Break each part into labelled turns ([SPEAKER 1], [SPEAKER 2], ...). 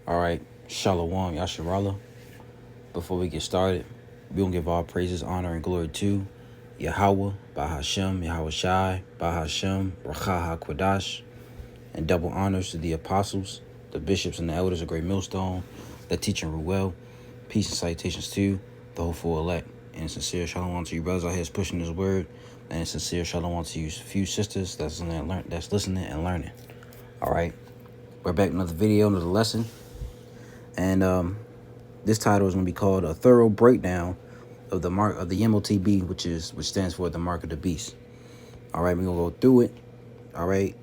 [SPEAKER 1] All right, Shalom, Yasharala. Before we get started, we gonna give all praises, honor, and glory to Yahweh, Bahashem, Yahweh Shai, Bahashem, Racha HaKodash, and double honors to the apostles, the bishops, and the elders of Great Millstone, the teaching Ruel. Peace and salutations to the hopeful elect. And sincere shalom to you brothers out here pushing this word. And sincere shalom to you few sisters that's listening and learning. All right, we're back with another video, another lesson. And this title is going to be called A Thorough Breakdown of the MOTB, which stands for the Mark of the Beast. All right, we're going to go through it. All right.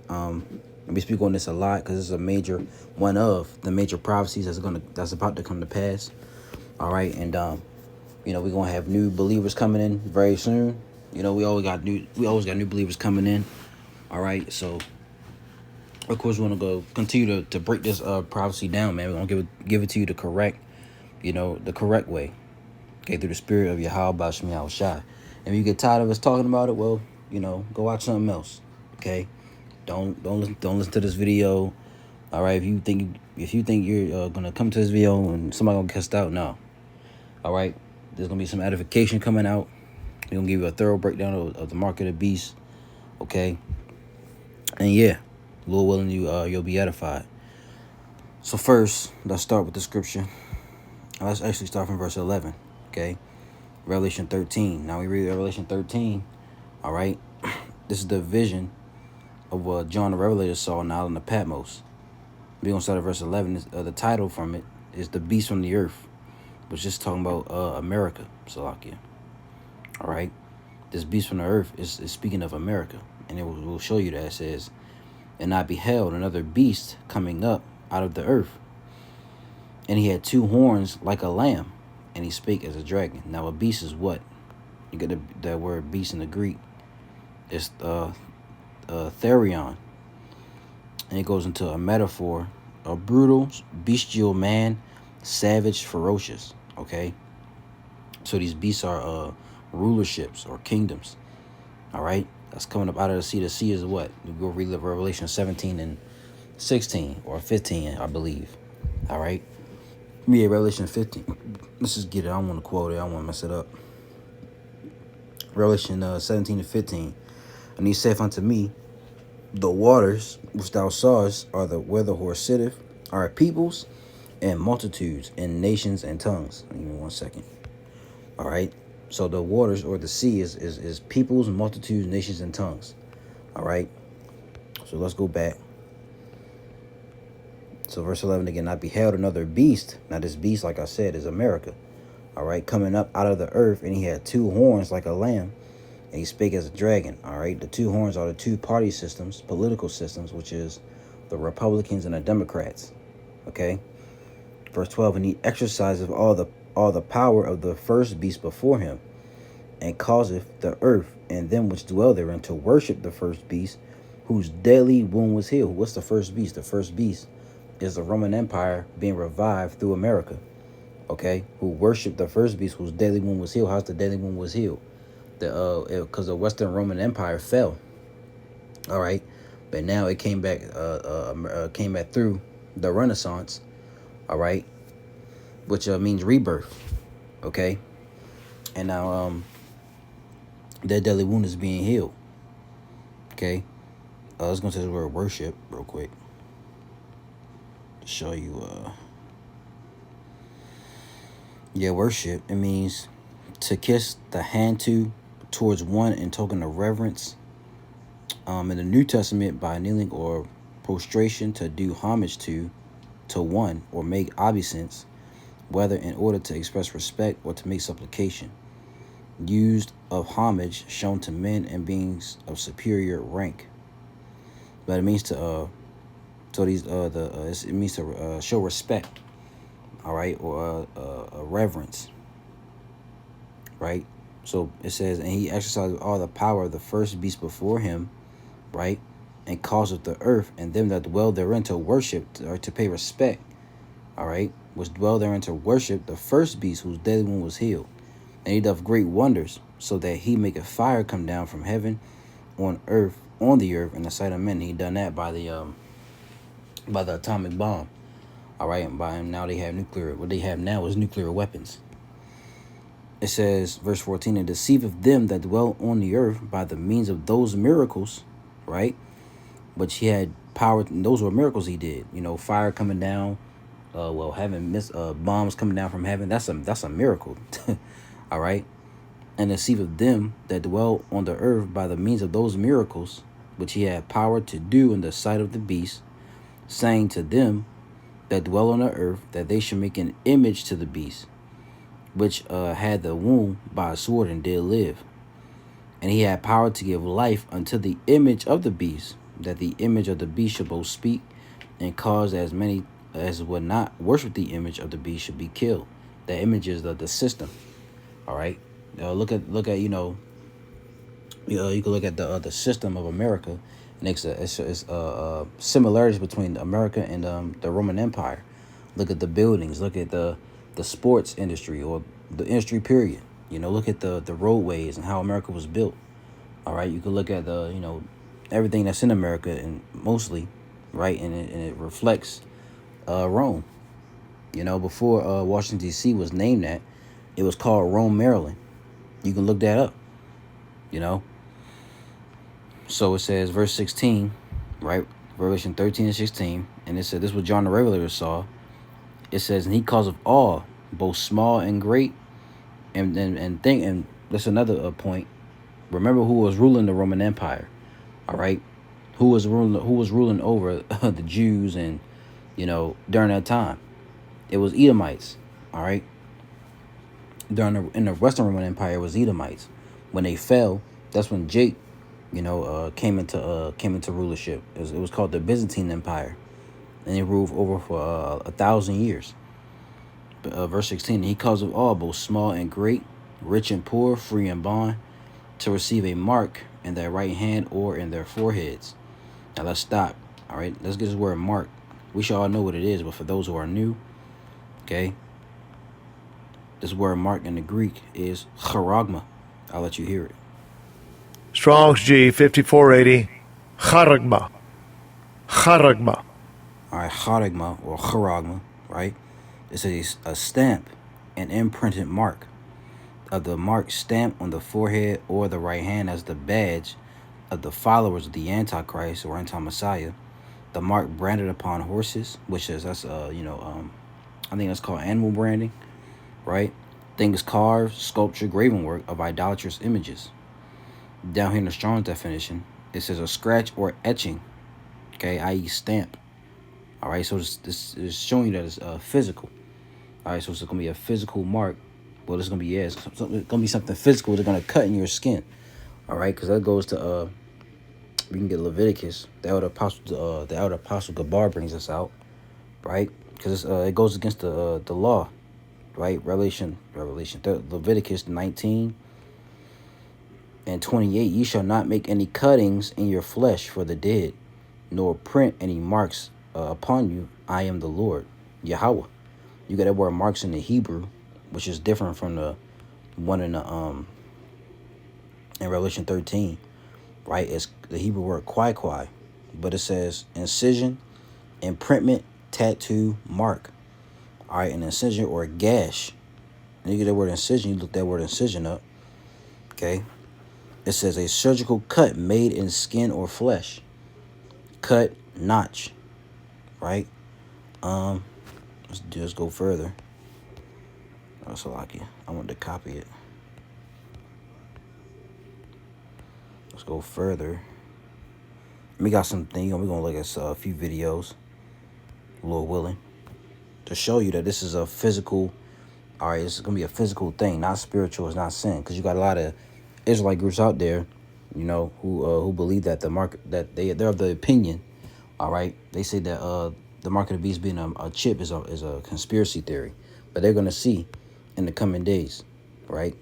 [SPEAKER 1] We speak on this a lot because it's a major one of the major prophecies that's about to come to pass. All right, and we're gonna have new believers coming in very soon. We always got new believers coming in. All right, so of course we want to go continue to break this prophecy down, man. We're gonna give it to you the correct way, okay, through the spirit of Yahweh Bashim Yahweh Shai. And if you get tired of us talking about it, well, go watch something else, okay? Don't listen to this video. All right, if you think you're gonna come to this video and somebody gonna get cussed out, no. All right, there's gonna be some edification coming out. We're gonna give you a thorough breakdown of the Mark of the Beast, okay? And yeah, Lord willing, you'll be edified. So first, let's start with the scripture. Let's actually start from verse 11, okay? Revelation 13. Now we read Revelation 13. All right, this is the vision of what John the Revelator saw on the island of Patmos. We're gonna start at verse 11. The title from it is "The Beast from the Earth," which is talking about America, Salakia. All right, this beast from the earth is speaking of America, and it will show you that it says, "And I beheld another beast coming up out of the earth, and he had two horns like a lamb, and he spake as a dragon." Now, a beast is what? You get that word beast in the Greek. It's therion, and it goes into a metaphor: a brutal, bestial man, savage, ferocious. Okay, so these beasts are rulerships or kingdoms. All right, that's coming up out of the sea. The sea is what? You go read Revelation 17 and 16 or 15, I believe. All right, yeah, Revelation 15. Let's just get it. I don't want to quote it. I don't want to mess it up. Revelation 17 and 15. And he saith unto me, "The waters which thou sawest are where the horse sitteth, are peoples and multitudes and nations and tongues." Give me 1 second. All right. So the waters or the sea is peoples, multitudes, nations, and tongues. All right. So let's go back. So verse 11 again, "I beheld another beast." Now this beast, like I said, is America. All right. Coming up out of the earth, and he had two horns like a lamb, and he spake as a dragon. All right. The two horns are the two party systems, political systems, which is the Republicans and the Democrats. Okay. Verse 12, "And he exerciseth all the power of the first beast before him, and causeth the earth and them which dwell therein to worship the first beast, whose deadly wound was healed." What's the first beast? The first beast is the Roman Empire being revived through America. Okay, who worshiped the first beast whose deadly wound was healed. How's the deadly wound was healed? Because the Western Roman Empire fell. All right, but now it came back through the Renaissance. All right, which means rebirth. Okay, and now their deadly wound is being healed. Okay, let's go to the word worship real quick to show you. Worship. It means to kiss the hand towards one in token of reverence. In the New Testament, by kneeling or prostration, to do homage to one or make obeisance, whether in order to express respect or to make supplication. Used of homage shown to men and beings of superior rank. But it means to it means to show respect. All right, or a reverence. Right. So it says, "And he exercised all the power of the first beast before him," right, "and causeth the earth and them that dwell therein to worship," or to pay respect. All right, "which dwell therein to worship the first beast whose deadly wound was healed. And he doth great wonders, so that he maketh fire come down from heaven on the earth in the sight of men." He done that by the atomic bomb. All right, and by now they have nuclear. What they have now is nuclear weapons. It says, verse 14, and deceiveth them that dwell on the earth by the means of those miracles, right? But he had power. And those were miracles he did. Fire coming down, having bombs coming down from heaven. That's a miracle. All right. And deceiveth them that dwell on the earth by the means of those miracles, which he had power to do in the sight of the beast, saying to them that dwell on the earth that they should make an image to the beast, which had the wound by a sword and did live. And he had power to give life unto the image of the beast, that the image of the beast should both speak, and cause as many as would not worship the image of the beast should be killed. That image is the system. All right. Look at you can look at the system of America, and it's similarities between America and the Roman Empire. Look at the buildings. Look at the sports industry, or the industry period. Look at the roadways and how America was built. All right, you can look at the everything that's in America, and mostly, right, and it reflects Rome. Before Washington D.C. was named that, it was called Rome, Maryland. You can look that up. So it says, verse 16, right, Revelation 13 and 16, and it said, this is what John the Revelator saw. It says, and he causeth all, both small and great, and that's another point. Remember who was ruling the Roman Empire, all right? Who was ruling over the Jews, and during that time, it was Edomites, all right. In the Western Roman Empire, it was Edomites. When they fell, that's when Jake, came into rulership. It was called the Byzantine Empire, and they ruled over for 1,000 years. Verse 16, he causeth all, both small and great, rich and poor, free and bond, to receive a mark in their right hand or in their foreheads. Now let's stop. All right, let's get this word mark. We should all know what it is, but for those who are new, okay, this word mark in the Greek is charagma. I'll let you hear it.
[SPEAKER 2] Strong's G 5480. Charagma. Charagma.
[SPEAKER 1] All right, charagma or charagma, right? It's a stamp, an imprinted mark. Of the mark stamped on the forehead or the right hand as the badge of the followers of the Antichrist or Anti-Messiah. The mark branded upon horses, I think that's called animal branding, right? Things carved, sculpture, graven work of idolatrous images. Down here in the Strong's definition, it says a scratch or etching, okay, i.e. stamp. All right, so this is showing you that it's physical. All right, so it's going to be a physical mark. Well, it's going to be, it's going to be something physical they're going to cut in your skin. All right, because that goes to, we can get Leviticus. The elder apostle Gabar brings us out, right? Because it goes against the law, right? Leviticus 19 and 28. Ye shall not make any cuttings in your flesh for the dead, nor print any marks upon you. I am the Lord, Yahweh. You got that word marks in the Hebrew, which is different from the one in Revelation 13, right? It's the Hebrew word kwai, but it says incision, imprintment, tattoo, mark. All right, an incision or a gash. And you get that word incision, you look that word incision up. Okay. It says a surgical cut made in skin or flesh. Cut, notch. Right? Let's just go further. So I want to copy it. Let's go further. We got something. We're gonna look at a few videos, Lord willing, to show you that this is a physical. All right, it's gonna be a physical thing, not spiritual. It's not sin, because you got a lot of Israelite groups out there, who believe that the mark, that they're of the opinion. All right, they say that the mark of the beast being a chip is a conspiracy theory, but they're gonna see in the coming days, right?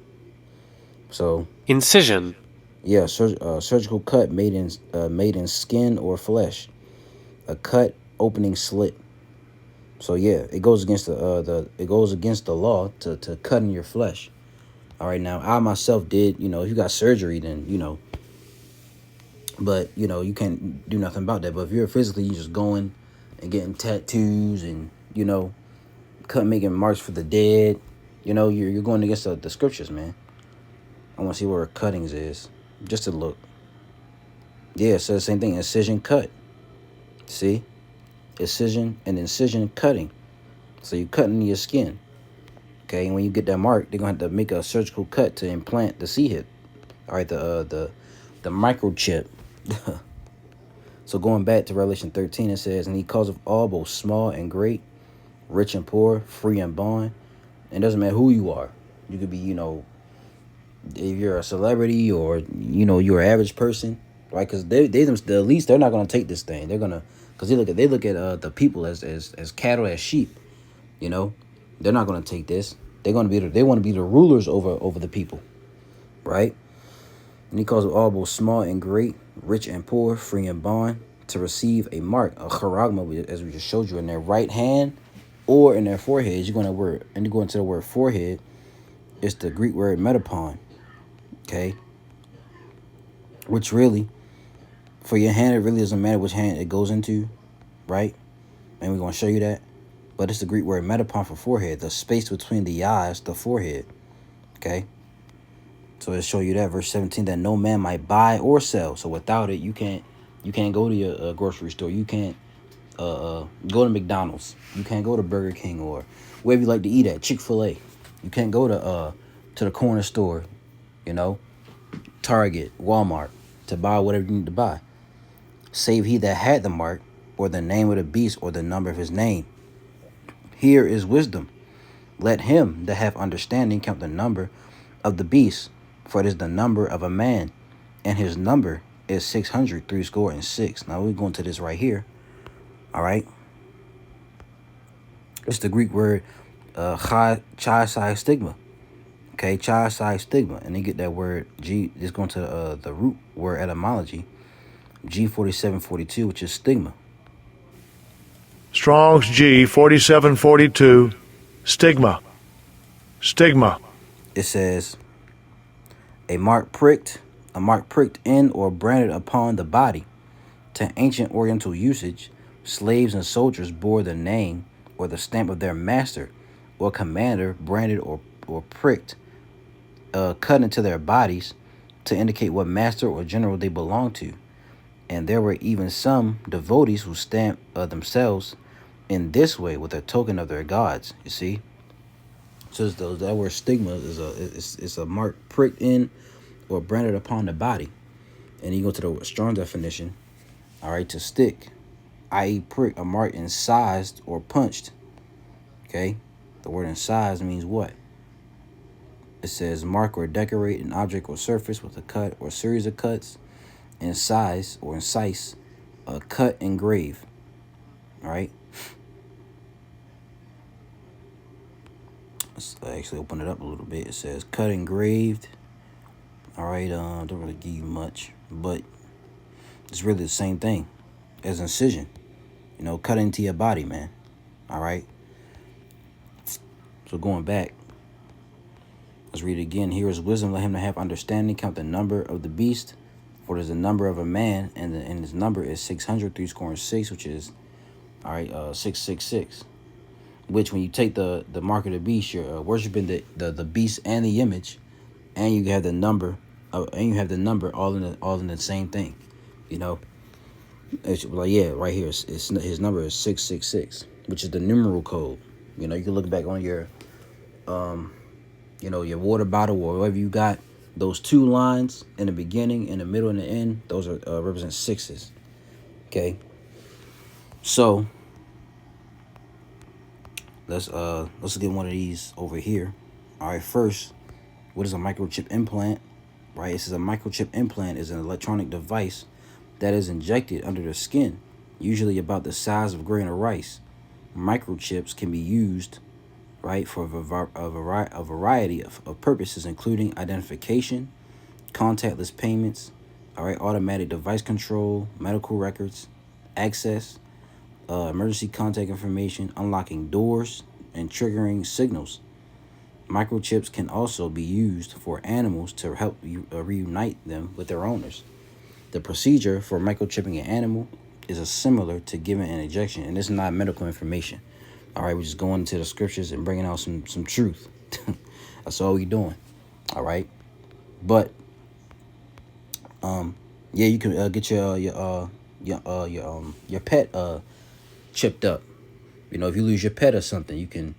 [SPEAKER 1] So
[SPEAKER 3] incision.
[SPEAKER 1] Yeah, surgical cut made in skin or flesh, a cut, opening, slit. So yeah, it goes against the law to cut in your flesh. All right, now I myself did, if you got surgery, then but you can't do nothing about that. But if you're physically, you just going and getting tattoos and you know, making marks for the dead. You know, you're going against the scriptures, man. I want to see where cuttings is. Just to look. Yeah, it says the same thing. Incision, cut. See? Incision and incision, cutting. So you're cutting your skin. Okay, and when you get that mark, they're going to have to make a surgical cut to implant the C-hip. All right, the microchip. So going back to Revelation 13, it says, and he calls of all, both small and great, rich and poor, free and bond. It doesn't matter who you are. You could be, you know, if you're a celebrity or, you know, you're an average person, right? Because at least they're not going to take this thing. They're going to, because they look at the people as cattle, as sheep, you know. They're not going to take this. They want to be the rulers over the people, right? And he calls them all, both small and great, rich and poor, free and bond, to receive a mark, a charagma, as we just showed you, in their right hand or in their forehead. You're going to go into the word forehead. It's the Greek word metapon, okay? Which really, for your hand, it really doesn't matter which hand it goes into, right? And we're going to show you that. But it's the Greek word metapon for forehead, the space between the eyes, the forehead, okay? So it'll show you that, verse 17, that no man might buy or sell. So without it, you can't go to your grocery store. You can't go to McDonald's. You can't go to Burger King or wherever you like to eat at, Chick-fil-A. You can't go to the corner store, you know, Target, Walmart, to buy whatever you need to buy. Save he that had the mark, or the name of the beast, or the number of his name. Here is wisdom. Let him that have understanding count the number of the beast, for it is the number of a man, and his number is 666. Now we're going to this right here. All right. It's the Greek word chi stigma. Okay, chi stigma, and you get that word G. It's going to the root word etymology, G4742, which is stigma.
[SPEAKER 2] Strong's G 4742, stigma. Stigma.
[SPEAKER 1] It says, a mark pricked in or branded upon the body. To ancient Oriental usage, slaves and soldiers bore the name or the stamp of their master or commander, branded or pricked, cut into their bodies to indicate what master or general they belonged to. And there were even some devotees who stamped themselves in this way with a token of their gods. You see, so that word stigma is a mark pricked in or branded upon the body. And you go to the strong definition. All right, to stick, i.e., prick, a mark incised or punched. Okay, the word incised means what? It says mark or decorate an object or surface with a cut or series of cuts. Incise or incise, cut, engrave. All right. Let's actually open it up a little bit. It says cut, engraved. All right. Don't really give you much, but it's really the same thing as incision. You know, cut into your body, man. All right. So going back, let's read it again. Here is wisdom. Let him that have understanding count the number of the beast. For there's the number of a man, and his number is 666, which is, all right, 666. Which, when you take the mark of the beast, you're worshiping the beast and the image, and you have the number, all in the same thing, you know. It's like, yeah, right here, his number is 666, which is the numeral code. You know, you can look back on your, you know, your water bottle or whatever you got. Those two lines in the beginning, in the middle, and the end, those are represent sixes. Okay. So let's get one of these over here. All right. First, what is a microchip implant? Right. This is a microchip implant is an electronic device that is injected under the skin, usually about the size of a grain of rice. Microchips can be used, right, for a variety of purposes, including identification, contactless payments, all right, automatic device control, medical records, access, emergency contact information, unlocking doors, and triggering signals. Microchips can also be used for animals to help reunite them with their owners. The procedure for microchipping an animal is similar to giving an injection, and this is not medical information. All right, we're just going into the scriptures and bringing out some truth. That's all we doing. All right, but yeah, you can get your pet chipped up. You know, if you lose your pet or something, you can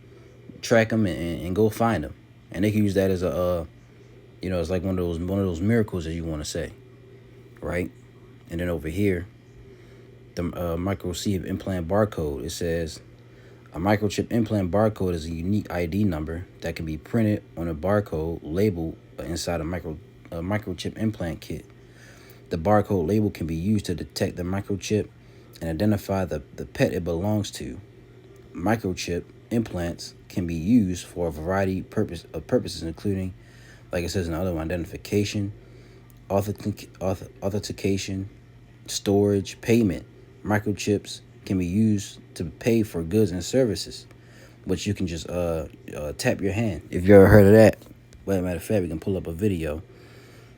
[SPEAKER 1] track them and go find them, and they can use that as a you know, it's like one of those miracles, as you want to say, right? And then over here, the microchip implant barcode. It says a microchip implant barcode is a unique ID number that can be printed on a barcode label inside a microchip implant kit. The barcode label can be used to detect the microchip and identify the pet it belongs to. Microchip implants can be used for a variety of purposes, including, like it says in the other one, identification, authentication, storage, payment. Microchips can be used to pay for goods and services, which you can just tap your hand. If you ever heard of that, well, matter of fact, we can pull up a video.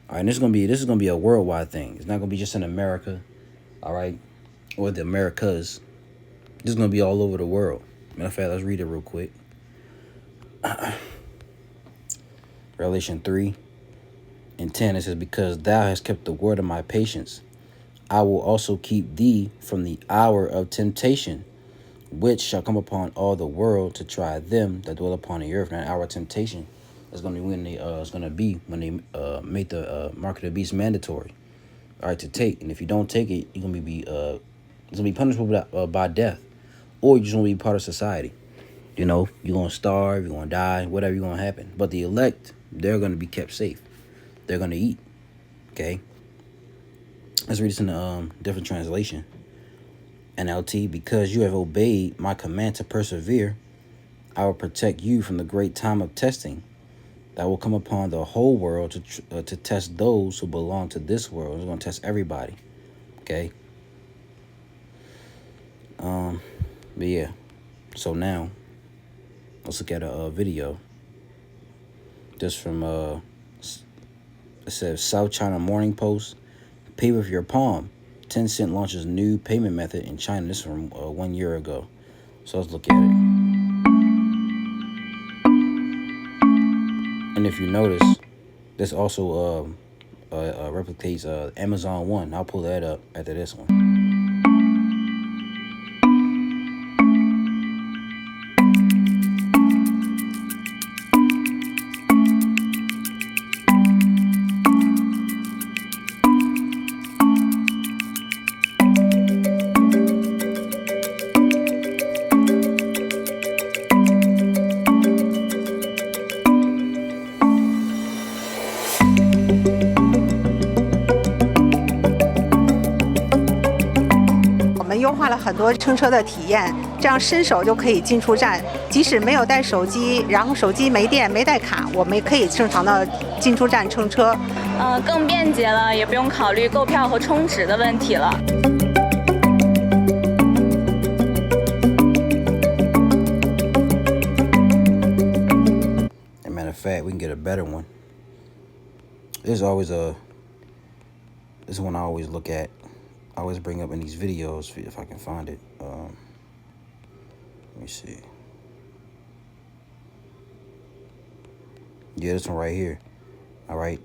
[SPEAKER 1] All right, this is gonna be a worldwide thing. It's not gonna be just in America, all right, or the Americas. This is gonna be all over the world. Matter of fact, let's read it real quick. Revelation 3:10, it says, because thou hast kept the word of my patience, I will also keep thee from the hour of temptation, which shall come upon all the world to try them that dwell upon the earth. And that hour of temptation is going to be when they make the mark of the beast mandatory, all right, to take. And if you don't take it, you're going to be punishable by death, or you just want to be part of society. You know, you're going to starve, you're going to die, whatever you're going to happen. But the elect, they're going to be kept safe. They're going to eat. Okay. Let's read this in a different translation. NLT, because you have obeyed my command to persevere, I will protect you from the great time of testing that will come upon the whole world to test those who belong to this world. It's going to test everybody. Okay. But yeah. So now, let's look at a video. This from it says South China Morning Post. Pay with your palm. Tencent launches new payment method in China. This is from 1 year ago. So let's look at it. And if you notice, this also replicates Amazon One. I'll pull that up after this one.
[SPEAKER 3] 优化了很多乘车的体验，这样伸手就可以进出站，即使没有带手机，然后手机没电没带卡，我们也可以正常的进出站乘车。
[SPEAKER 4] 更便捷了，也不用考虑购票和充值的问题了。
[SPEAKER 1] As a matter of fact, we can get a better one. This is one I always look at. I always bring up in these videos if I can find it. Let me see. Yeah, this one right here. All right.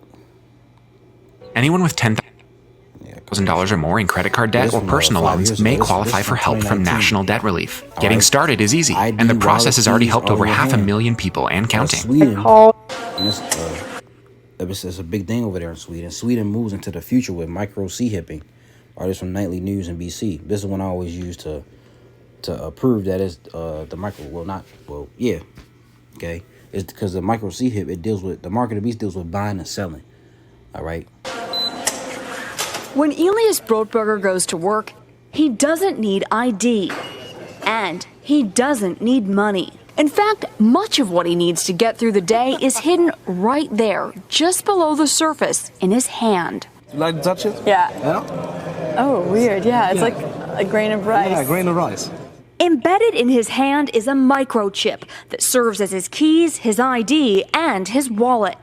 [SPEAKER 5] Anyone with $10,000 or more in credit card debt or personal loans may qualify for help from National Debt Relief. Getting started is easy, and the process has already helped over 500,000 people and counting.
[SPEAKER 1] Sweden. It's a big thing over there in Sweden. Sweden moves into the future with micro C-hipping. Artists from Nightly News and BC. This is one I always use to prove that it's the micro. Yeah. Okay. It's because the micro C-hip, it deals with the mark of the beast, deals with buying and selling. All right.
[SPEAKER 6] When Elias Brotberger goes to work, he doesn't need ID, and he doesn't need money. In fact, much of what he needs to get through the day is hidden right there, just below the surface, in his hand.
[SPEAKER 7] You like to touch it?
[SPEAKER 4] Yeah.
[SPEAKER 7] Yeah?
[SPEAKER 4] Oh, weird. Yeah, it's like a grain of rice.
[SPEAKER 7] Yeah, a grain of rice.
[SPEAKER 6] Embedded in his hand is a microchip that serves as his keys, his ID, and his wallet.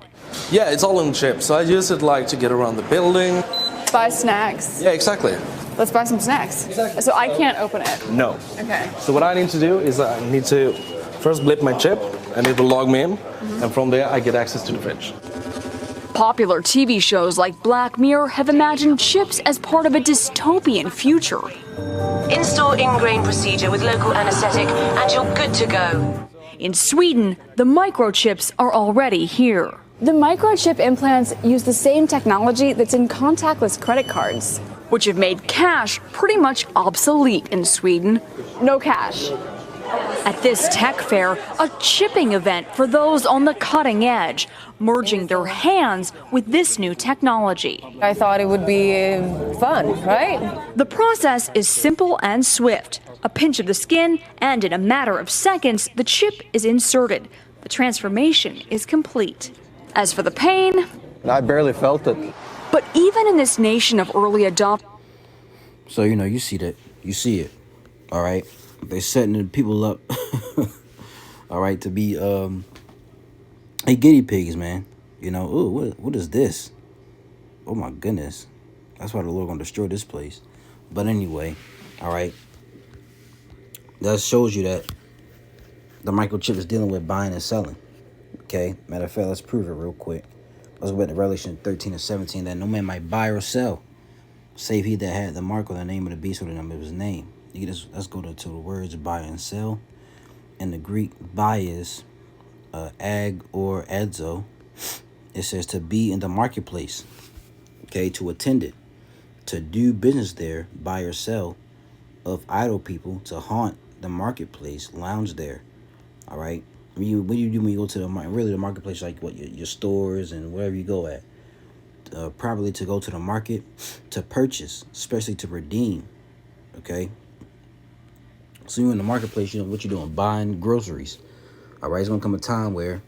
[SPEAKER 7] Yeah, it's all in chip, so I use it like to get around the building.
[SPEAKER 4] Buy snacks.
[SPEAKER 7] Yeah, exactly. Let's buy some snacks. So I can't open it.
[SPEAKER 8] No.
[SPEAKER 7] Okay.
[SPEAKER 8] So what I need to do is I need to first blip my chip, and it will log me in, and from there I get access to the fridge.
[SPEAKER 6] Popular TV shows like Black Mirror have imagined chips as part of a dystopian future.
[SPEAKER 9] Install ingrain procedure with local anesthetic and you're good to go.
[SPEAKER 6] In Sweden, the microchips are already here.
[SPEAKER 7] The microchip implants use the same technology that's in contactless credit cards.
[SPEAKER 6] Which have made cash pretty much obsolete in Sweden.
[SPEAKER 7] No cash.
[SPEAKER 6] At this tech fair, a chipping event for those on the cutting edge, merging their hands with this new technology.
[SPEAKER 10] I thought it would be fun, right?
[SPEAKER 6] The process is simple and swift. A pinch of the skin, and in a matter of seconds, the chip is inserted. The transformation is complete. As for the pain,
[SPEAKER 8] I barely felt it.
[SPEAKER 6] but even in this nation of early adopters.
[SPEAKER 1] So, you know, you see that. You see it. All right. They're setting the people up. All right. To be hey, guinea pigs, man. You know, ooh, what is this? Oh, my goodness. That's why the Lord going to destroy this place. But anyway, all right. That shows you that the microchip is dealing with buying and selling. Okay. Matter of fact, let's prove it real quick. Let's go back to Revelation 13 and 17. That no man might buy or sell, save he that had the mark or the name of the beast or the number of his name. Let's go to the words buy and sell. In the Greek, buy is ag or adzo. It says to be in the marketplace. Okay, to attend it. To do business there, buy or sell. Of idle people, to haunt the marketplace, lounge there. All right. What do you do when you go to the marketplace, like what your stores and wherever you go at? Probably to go to the market to purchase, especially to redeem. Okay. So you're in the marketplace, you know what you're doing, buying groceries. All right. It's gonna come a time where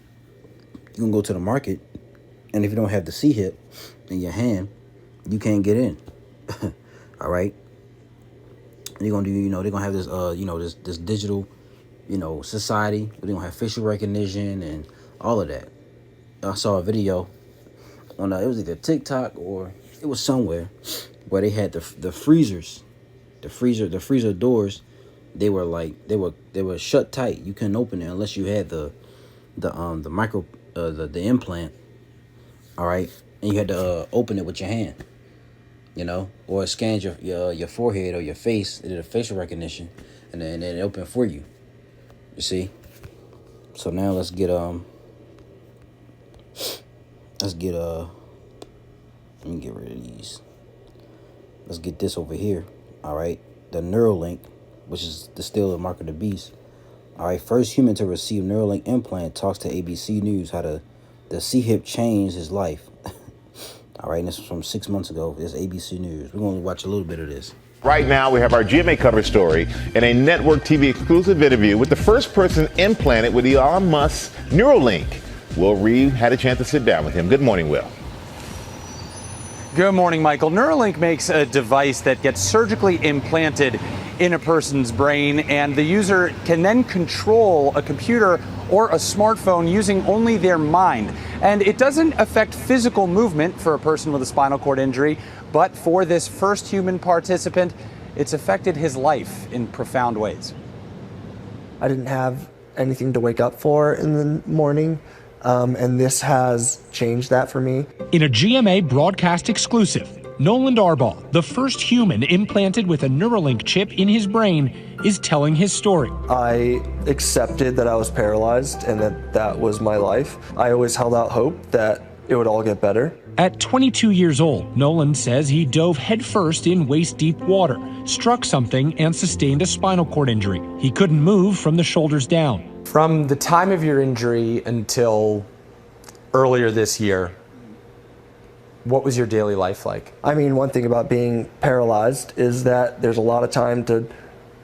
[SPEAKER 1] you're gonna go to the market, and if you don't have the C-hip in your hand, you can't get in. All right. And they're gonna do, you know, they're gonna have this, this digital, society. They're gonna have facial recognition and all of that. I saw a video on it was either TikTok or it was somewhere where they had the freezers, the freezer doors. They were shut tight. You couldn't open it unless you had the implant. All right, and you had to open it with your hand. Or it scans your forehead or your face. It did a facial recognition, and then it opened for you. You see? So now let's get let me get rid of these. Let's get this over here. All right, the Neuralink, which is still the mark of the beast. All right, first human to receive Neuralink implant talks to ABC News how the C-hip changed his life. All right, and this was from 6 months ago. This ABC News. We're going to watch a little bit of this.
[SPEAKER 11] Right now, we have our GMA cover story and a network TV exclusive interview with the first person implanted with Elon Musk's Neuralink. Will Reed had a chance to sit down with him. Good morning, Will.
[SPEAKER 12] Good morning, Michael. Neuralink makes a device that gets surgically implanted in a person's brain, and the user can then control a computer or a smartphone using only their mind. And it doesn't affect physical movement for a person with a spinal cord injury, but for this first human participant, it's affected his life in profound ways.
[SPEAKER 13] I didn't have anything to wake up for in the morning, and this has changed that for me.
[SPEAKER 14] In a GMA broadcast exclusive, Nolan Darbaugh, the first human implanted with a Neuralink chip in his brain, is telling his story.
[SPEAKER 13] I accepted that I was paralyzed and that was my life. I always held out hope that it would all get better.
[SPEAKER 14] At 22 years old, Nolan says he dove headfirst in waist-deep water, struck something, and sustained a spinal cord injury. He couldn't move from the shoulders down.
[SPEAKER 12] From the time of your injury until earlier this year, what was your daily life like?
[SPEAKER 13] I mean, one thing about being paralyzed is that there's a lot of time to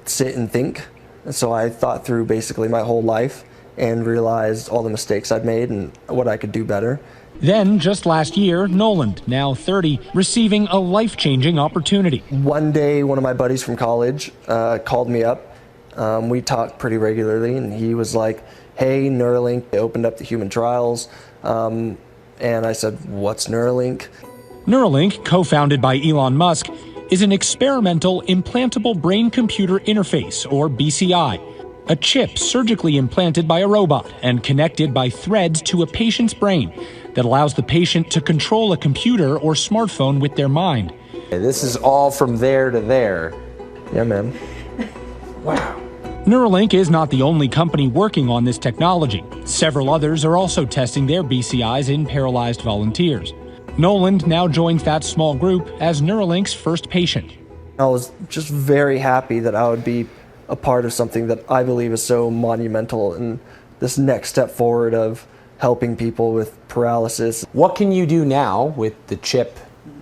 [SPEAKER 13] sit and think. And so I thought through basically my whole life and realized all the mistakes I'd made and what I could do better.
[SPEAKER 14] Then, just last year, Nolan, now 30, receiving a life-changing opportunity.
[SPEAKER 13] One day, one of my buddies from college called me up. We talked pretty regularly, and he was like, hey, Neuralink, they opened up the human trials. And I said, what's Neuralink?
[SPEAKER 14] Neuralink, co-founded by Elon Musk, is an experimental implantable brain-computer interface, or BCI, a chip surgically implanted by a robot and connected by threads to a patient's brain that allows the patient to control a computer or smartphone with their mind.
[SPEAKER 12] This is all from there to there.
[SPEAKER 13] Yeah, man.
[SPEAKER 12] Wow.
[SPEAKER 14] Neuralink is not the only company working on this technology. Several others are also testing their BCIs in paralyzed volunteers. Noland now joins that small group as Neuralink's first patient.
[SPEAKER 13] I was just very happy that I would be a part of something that I believe is so monumental and this next step forward of helping people with paralysis.
[SPEAKER 12] What can you do now with the chip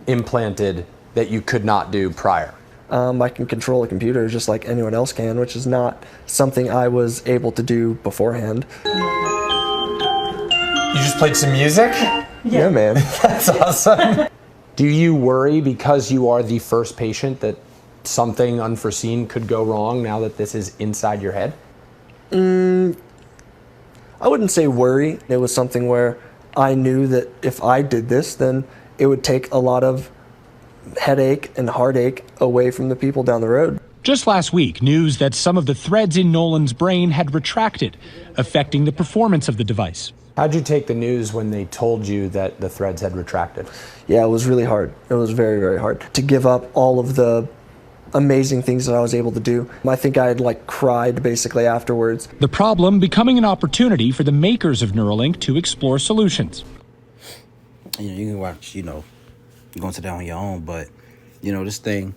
[SPEAKER 12] implanted that you could not do prior?
[SPEAKER 13] I can control a computer just like anyone else can, which is not something I was able to do beforehand.
[SPEAKER 12] You just played some music?
[SPEAKER 13] Yeah, man.
[SPEAKER 12] That's awesome. Do you worry because you are the first patient that something unforeseen could go wrong now that this is inside your head?
[SPEAKER 13] I wouldn't say worry. It was something where I knew that if I did this, then it would take a lot of headache and heartache away from the people down the road.
[SPEAKER 14] Just last week, news that some of the threads in Nolan's brain had retracted, affecting the performance of the device.
[SPEAKER 12] How'd you take the news when they told you that the threads had retracted?
[SPEAKER 13] Yeah, it was really hard. It was very, very hard to give up all of the amazing things that I was able to do. I think I had cried basically afterwards.
[SPEAKER 14] The problem becoming an opportunity for the makers of Neuralink to explore solutions.
[SPEAKER 1] You can watch, you go into that on your own, but this thing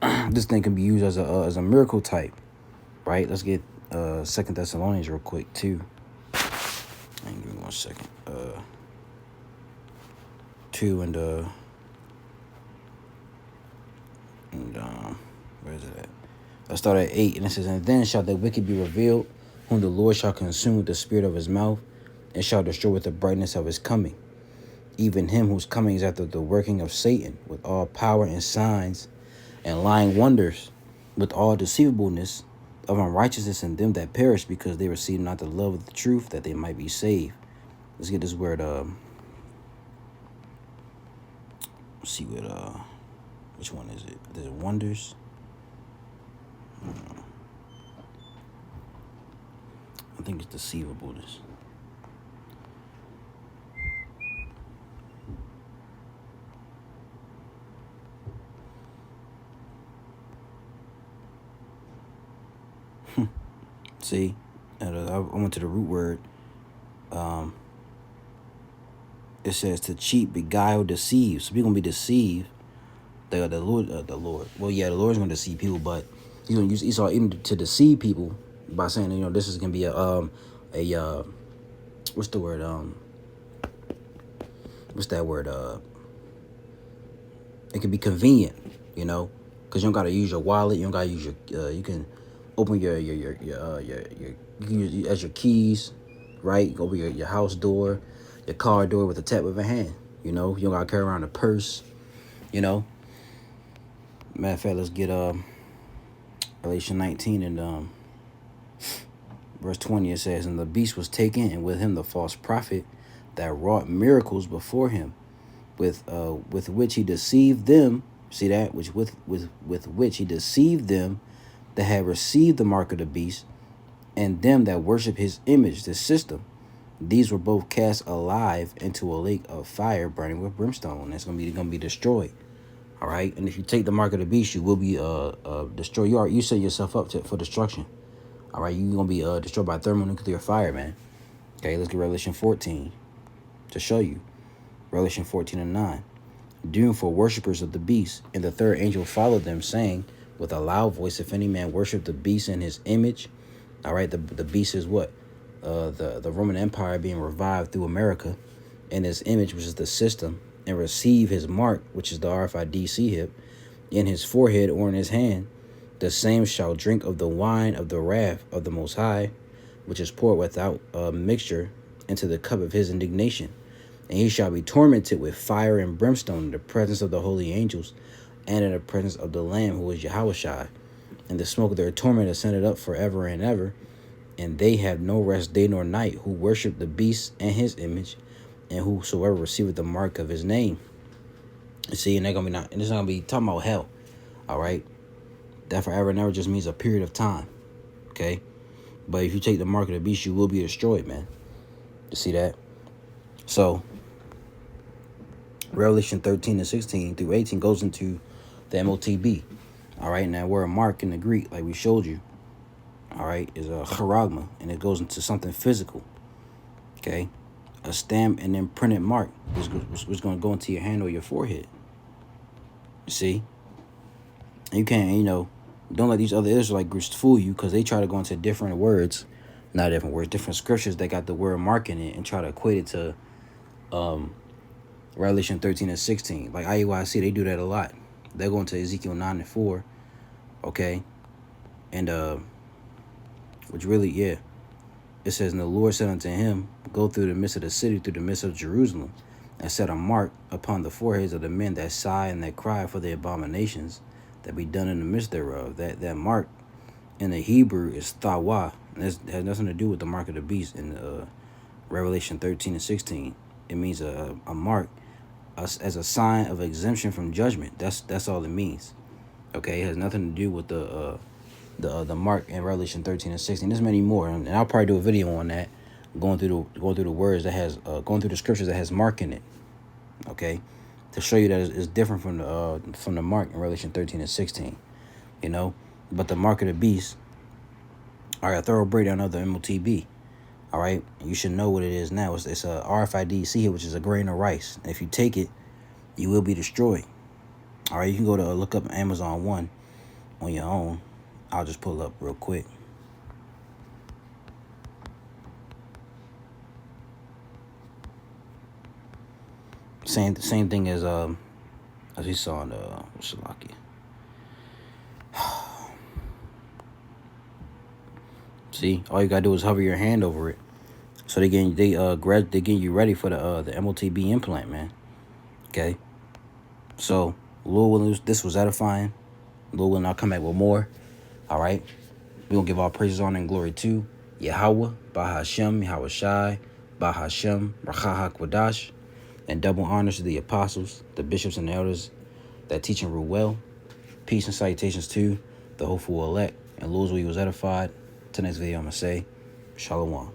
[SPEAKER 1] can be used as a miracle type, right? Let's get 2 Thessalonians real quick too. Give me 1 second. 2 and where is it at? Let's start at 8, and it says, "And then shall the wicked be revealed, whom the Lord shall consume with the spirit of his mouth, and shall destroy with the brightness of his coming. Even him whose coming is after the working of Satan, with all power and signs, and lying wonders, with all deceivableness of unrighteousness in them that perish, because they receive not the love of the truth, that they might be saved." Let's get this word. Let's see what. Which one is it? Is it wonders? I think it's deceivableness. See, I went to the root word. It says to cheat, beguile, deceive. So we're gonna be deceived. The Lord. Well, yeah, the Lord's gonna deceive people, but he's gonna use Esau even to deceive people by saying, this is gonna be what's the word? What's that word? It can be convenient, because you don't gotta use your wallet. You don't gotta use your. You can open your you can use it as your keys, right? You can open your house door, your car door with a tap of a hand. You don't gotta carry around a purse. Matter of fact, let's get Revelation 19 and verse 20. It says, "And the beast was taken, and with him the false prophet that wrought miracles before him, with which he deceived them." See that? With which he deceived them that had received the mark of the beast, and them that worship his image, the system. These were both cast alive into a lake of fire burning with brimstone. That's gonna be destroyed. All right, and if you take the mark of the beast, you will be destroyed. You set yourself up for destruction. All right, you're gonna be destroyed by thermonuclear fire, man. Okay, let's get Revelation 14 to show you. Revelation 14 and 9. "Doomed for worshippers of the beast, and the third angel followed them, saying with a loud voice, if any man worship the beast in his image." All right, the beast is what? The Roman Empire being revived through America, and his image, which is the system, and receive his mark, which is the RFID hip, in his forehead or in his hand, the same shall drink of the wine of the wrath of the Most High, which is poured without mixture into the cup of his indignation. And he shall be tormented with fire and brimstone in the presence of the holy angels, and in the presence of the Lamb, who is Yahushua. And the smoke of their torment ascended up forever and ever. And they have no rest day nor night, who worship the beast and his image, and whosoever receiveth the mark of his name. You see, and it's not gonna be talking about hell. All right. That forever never just means a period of time. Okay. But if you take the mark of the beast, you will be destroyed, man. You see that? So, Revelation 13 and 16 through 18 goes into the MOTB. All right. Now, word mark in the Greek, like we showed you, all right, is a charagma, and it goes into something physical. Okay. A stamp and then printed mark was going to go into your hand or your forehead. You see? And you can't, don't let these other Israelite groups fool you, because they try to go into different words, not different words, different scriptures that got the word mark in it and try to equate it to Revelation 13 and 16. Like IUIC, they do that a lot. They're going to Ezekiel 9 and 4, okay? And, which really, yeah. It says, and the Lord said unto him, go through the midst of the city, through the midst of Jerusalem, and set a mark upon the foreheads of the men that sigh and that cry for the abominations that be done in the midst thereof. That mark in the Hebrew is thawa. And it has nothing to do with the mark of the beast in Revelation 13 and 16. It means a mark as a sign of exemption from judgment. That's all it means. Okay, it has nothing to do with the mark in Revelation 13 and 16. There's many more, and I'll probably do a video on that, going through the words that has going through the scriptures that has mark in it. Okay, to show you that it's different from the mark in Revelation 13 and 16. But the mark of the beast. All right, a thorough breakdown of the MOTB. All right, you should know what it is now. It's a RFID. See here, which is a grain of rice. And if you take it, you will be destroyed. All right, you can go to look up Amazon 1 on your own. I'll just pull up real quick. Same thing as we saw in Shalaki. See, all you gotta do is hover your hand over it. So they getting you ready for the MOTB implant, man. Okay. So Lord willing, this was edifying. Lord willing, I'll come back with more. All right. We're going to give all praises, honor, and glory to Yahweh, Bahashem, Yahweh Shai, Bahashem, Rachaha Kwadash, and double honors to the apostles, the bishops, and the elders that teach and rule well. Peace and salutations to the hopeful elect. And Lord's will he was edified. Till next video, I'm going to say, Shalom.